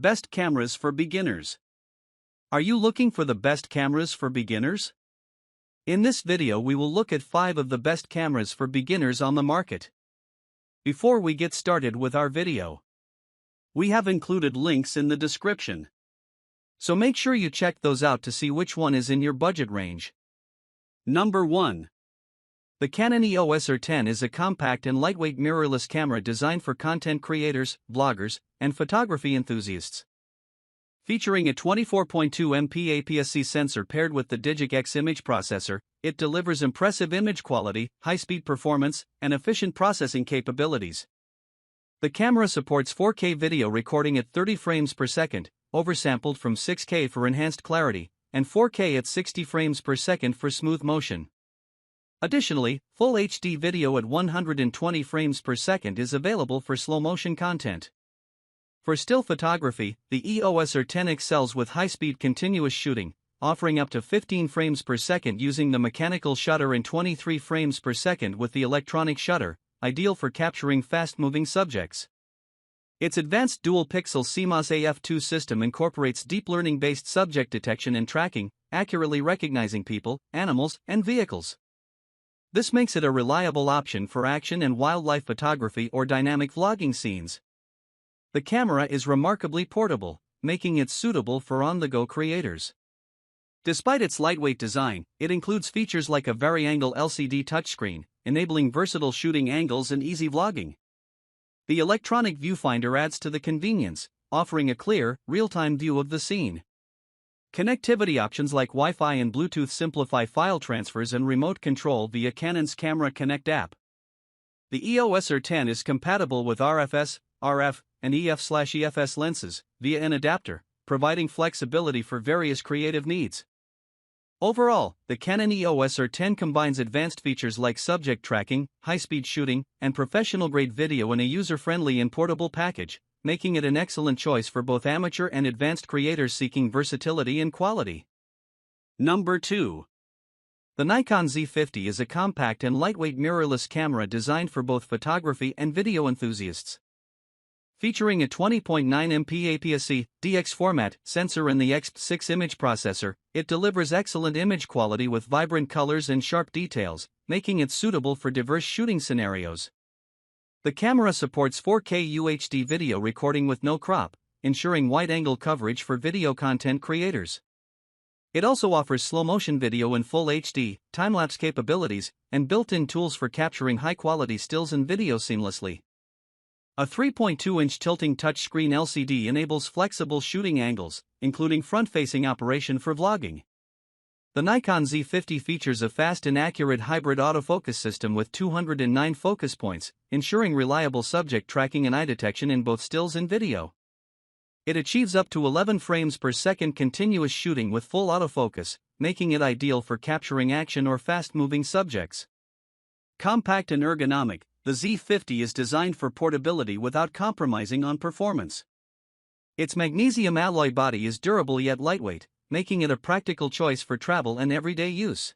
Best cameras for beginners. Are you looking for the best cameras for beginners? In this video we will look at 5 of the best cameras for beginners on the market. Before we get started with our video, we have included links in the description, so make sure you check those out to see which one is in your budget range. Number 1. The Canon EOS R10 is a compact and lightweight mirrorless camera designed for content creators, vloggers, and photography enthusiasts. Featuring a 24.2 MP APS-C sensor paired with the Digic-X image processor, it delivers impressive image quality, high-speed performance, and efficient processing capabilities. The camera supports 4K video recording at 30 frames per second, oversampled from 6K for enhanced clarity, and 4K at 60 frames per second for smooth motion. Additionally, Full HD video at 120 frames per second is available for slow-motion content. For still photography, the EOS R10 excels with high-speed continuous shooting, offering up to 15 frames per second using the mechanical shutter and 23 frames per second with the electronic shutter, ideal for capturing fast-moving subjects. Its advanced dual-pixel CMOS AF2 system incorporates deep learning-based subject detection and tracking, accurately recognizing people, animals, and vehicles. This makes it a reliable option for action and wildlife photography or dynamic vlogging scenes. The camera is remarkably portable, making it suitable for on-the-go creators. Despite its lightweight design, it includes features like a vari-angle LCD touchscreen, enabling versatile shooting angles and easy vlogging. The electronic viewfinder adds to the convenience, offering a clear, real-time view of the scene. Connectivity options like Wi-Fi and Bluetooth simplify file transfers and remote control via Canon's Camera Connect app. The EOS R10 is compatible with RFS, RF, and EF/EFS lenses via an adapter, providing flexibility for various creative needs. Overall, the Canon EOS R10 combines advanced features like subject tracking, high-speed shooting, and professional-grade video in a user-friendly and portable package, making it an excellent choice for both amateur and advanced creators seeking versatility and quality. Number 2. The Nikon Z50 is a compact and lightweight mirrorless camera designed for both photography and video enthusiasts. Featuring a 20.9 MP APS-C DX format sensor and the XP6 image processor, it delivers excellent image quality with vibrant colors and sharp details, making it suitable for diverse shooting scenarios. The camera supports 4K UHD video recording with no crop, ensuring wide-angle coverage for video content creators. It also offers slow-motion video in Full HD, time-lapse capabilities, and built-in tools for capturing high-quality stills and video seamlessly. A 3.2-inch tilting touchscreen LCD enables flexible shooting angles, including front-facing operation for vlogging. The Nikon Z50 features a fast and accurate hybrid autofocus system with 209 focus points, ensuring reliable subject tracking and eye detection in both stills and video. It achieves up to 11 frames per second continuous shooting with full autofocus, making it ideal for capturing action or fast-moving subjects. Compact and ergonomic, the Z50 is designed for portability without compromising on performance. Its magnesium alloy body is durable yet lightweight, making it a practical choice for travel and everyday use.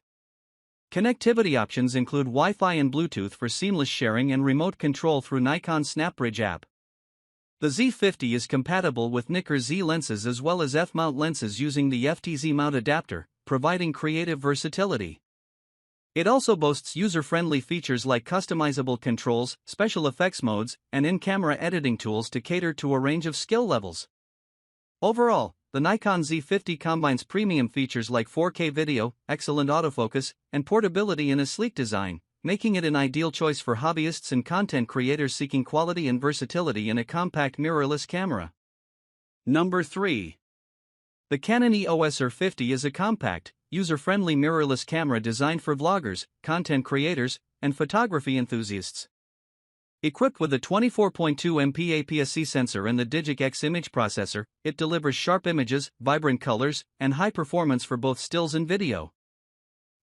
Connectivity options include Wi-Fi and Bluetooth for seamless sharing and remote control through Nikon SnapBridge app. The Z50 is compatible with Nikon Z lenses as well as F-mount lenses using the FTZ mount adapter, providing creative versatility. It also boasts user-friendly features like customizable controls, special effects modes, and in-camera editing tools to cater to a range of skill levels. Overall, the Nikon Z50 combines premium features like 4K video, excellent autofocus, and portability in a sleek design, making it an ideal choice for hobbyists and content creators seeking quality and versatility in a compact mirrorless camera. Number 3. The Canon EOS R50 is a compact, user-friendly mirrorless camera designed for vloggers, content creators, and photography enthusiasts. Equipped with a 24.2 MP APS-C sensor and the Digic-X image processor, it delivers sharp images, vibrant colors, and high performance for both stills and video.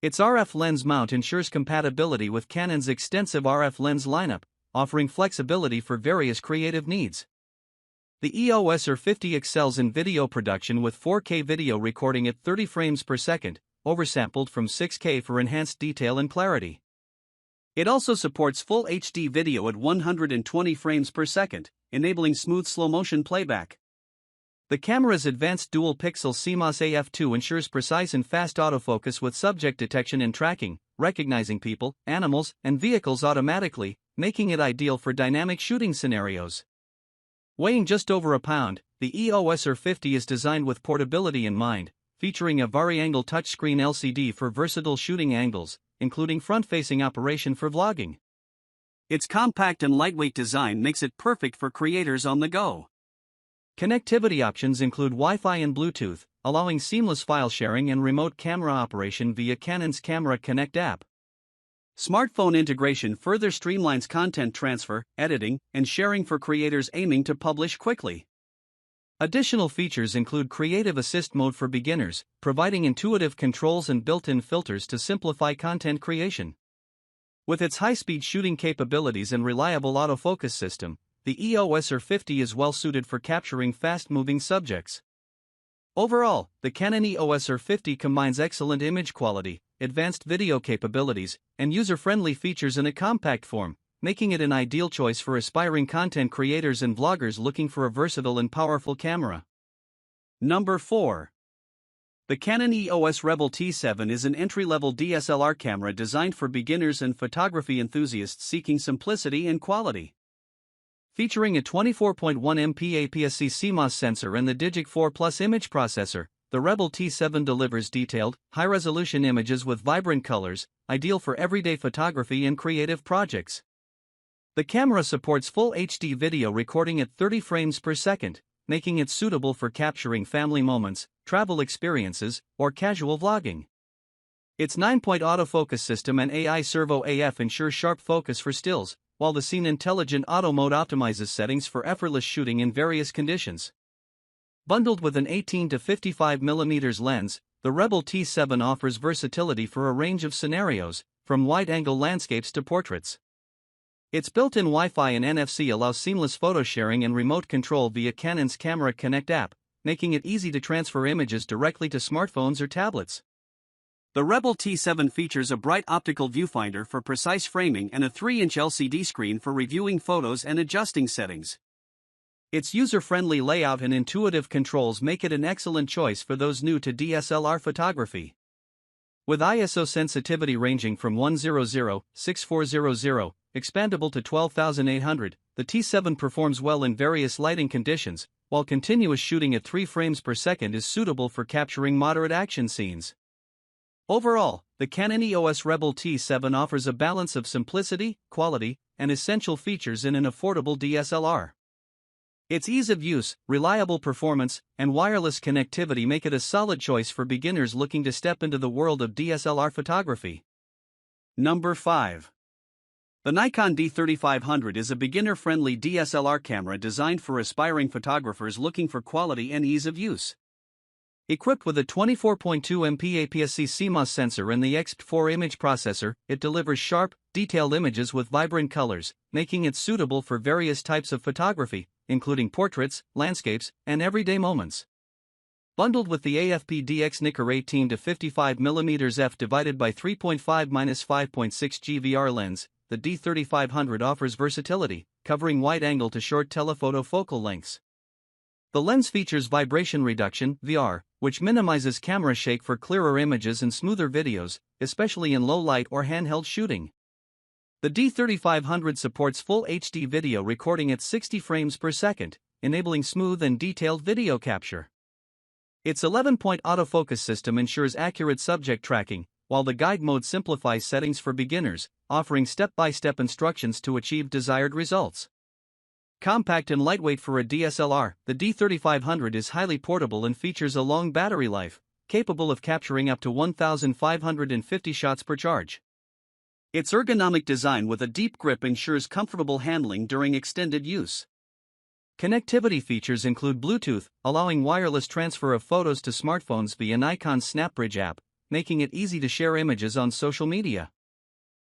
Its RF lens mount ensures compatibility with Canon's extensive RF lens lineup, offering flexibility for various creative needs. The EOS R50 excels in video production with 4K video recording at 30 frames per second, oversampled from 6K for enhanced detail and clarity. It also supports Full HD video at 120 frames per second, enabling smooth slow-motion playback. The camera's advanced dual-pixel CMOS AF2 ensures precise and fast autofocus with subject detection and tracking, recognizing people, animals, and vehicles automatically, making it ideal for dynamic shooting scenarios. Weighing just over a pound, the EOS R50 is designed with portability in mind, featuring a vari-angle touchscreen LCD for versatile shooting angles, including front-facing operation for vlogging. Its compact and lightweight design makes it perfect for creators on the go. Connectivity options include Wi-Fi and Bluetooth, allowing seamless file sharing and remote camera operation via Canon's Camera Connect app. Smartphone integration further streamlines content transfer, editing, and sharing for creators aiming to publish quickly. Additional features include Creative Assist mode for beginners, providing intuitive controls and built-in filters to simplify content creation. With its high-speed shooting capabilities and reliable autofocus system, the EOS R50 is well-suited for capturing fast-moving subjects. Overall, the Canon EOS R50 combines excellent image quality, advanced video capabilities, and user-friendly features in a compact form, making it an ideal choice for aspiring content creators and vloggers looking for a versatile and powerful camera. Number 4. The Canon EOS Rebel T7 is an entry-level DSLR camera designed for beginners and photography enthusiasts seeking simplicity and quality. Featuring a 24.1 MP APS-C CMOS sensor and the Digic 4 Plus image processor, the Rebel T7 delivers detailed, high-resolution images with vibrant colors, ideal for everyday photography and creative projects. The camera supports full HD video recording at 30 frames per second, making it suitable for capturing family moments, travel experiences, or casual vlogging. Its 9-point autofocus system and AI Servo AF ensure sharp focus for stills, while the Scene Intelligent Auto Mode optimizes settings for effortless shooting in various conditions. Bundled with an 18 to 55mm lens, the Rebel T7 offers versatility for a range of scenarios, from wide-angle landscapes to portraits. Its built-in Wi-Fi and NFC allows seamless photo sharing and remote control via Canon's Camera Connect app, making it easy to transfer images directly to smartphones or tablets. The Rebel T7 features a bright optical viewfinder for precise framing and a 3-inch LCD screen for reviewing photos and adjusting settings. Its user-friendly layout and intuitive controls make it an excellent choice for those new to DSLR photography. With ISO sensitivity ranging from 100/6400, expandable to 12800, the T7 performs well in various lighting conditions, while continuous shooting at 3 frames per second is suitable for capturing moderate action scenes. Overall, the Canon EOS Rebel T7 offers a balance of simplicity, quality, and essential features in an affordable DSLR. Its ease of use, reliable performance, and wireless connectivity make it a solid choice for beginners looking to step into the world of DSLR photography. Number 5. The Nikon D3500 is a beginner-friendly DSLR camera designed for aspiring photographers looking for quality and ease of use. Equipped with a 24.2 MP APS-C CMOS sensor and the XP4 image processor, it delivers sharp, detailed images with vibrant colors, making it suitable for various types of photography, including portraits, landscapes, and everyday moments. Bundled with the AFP-DX Nikkor 18 to 55mm f divided by 3.5-5.6 GVR lens, the D3500 offers versatility, covering wide-angle to short telephoto focal lengths. The lens features vibration reduction (VR), which minimizes camera shake for clearer images and smoother videos, especially in low-light or handheld shooting. The D3500 supports full HD video recording at 60 frames per second, enabling smooth and detailed video capture. Its 11-point autofocus system ensures accurate subject tracking, while the guide mode simplifies settings for beginners, offering step-by-step instructions to achieve desired results. Compact and lightweight for a DSLR, the D3500 is highly portable and features a long battery life, capable of capturing up to 1,550 shots per charge. Its ergonomic design with a deep grip ensures comfortable handling during extended use. Connectivity features include Bluetooth, allowing wireless transfer of photos to smartphones via Nikon's SnapBridge app, making it easy to share images on social media.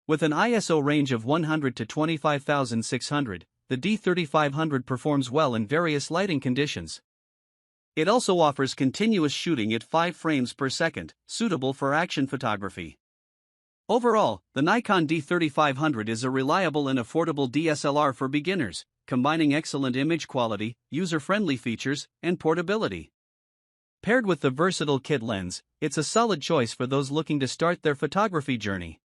With an ISO range of 100 to 25,600, the D3500 performs well in various lighting conditions. It also offers continuous shooting at 5 frames per second, suitable for action photography. Overall, the Nikon D3500 is a reliable and affordable DSLR for beginners, combining excellent image quality, user-friendly features, and portability. Paired with the versatile kit lens, it's a solid choice for those looking to start their photography journey.